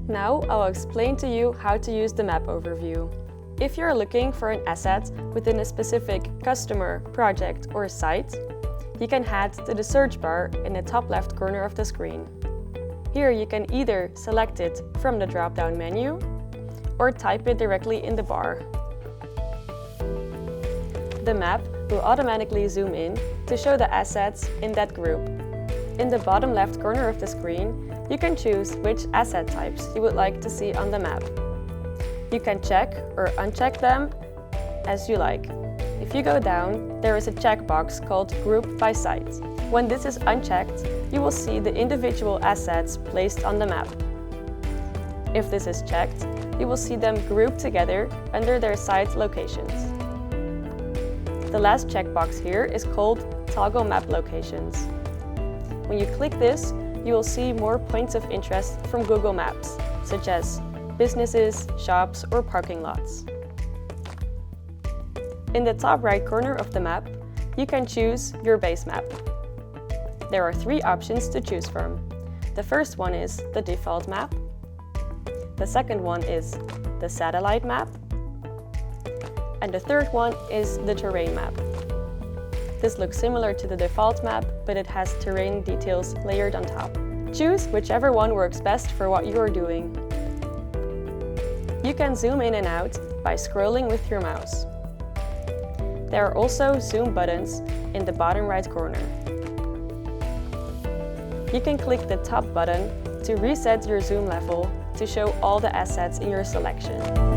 Now I'll explain to you how to use the map overview. If you're looking for an asset within a specific customer, project, or site, you can head to the search bar in the top left corner of the screen. Here you can either select it from the drop-down menu or type it directly in the bar. The map will automatically zoom in to show the assets in that group. In the bottom left corner of the screen, you can choose which asset types you would like to see on the map. You can check or uncheck them as you like. If you go down, there is a checkbox called Group by Site. When this is unchecked, you will see the individual assets placed on the map. If this is checked, you will see them grouped together under their site locations. The last checkbox here is called Toggle Map Locations. When you click this, you will see more points of interest from Google Maps, such as businesses, shops, or parking lots. In the top right corner of the map, you can choose your base map. There are 3 options to choose from. The first one is the default map. The second one is the satellite map. And the third one is the terrain map. This looks similar to the default map, but it has terrain details layered on top. Choose whichever one works best for what you are doing. You can zoom in and out by scrolling with your mouse. There are also zoom buttons in the bottom right corner. You can click the top button to reset your zoom level to show all the assets in your selection.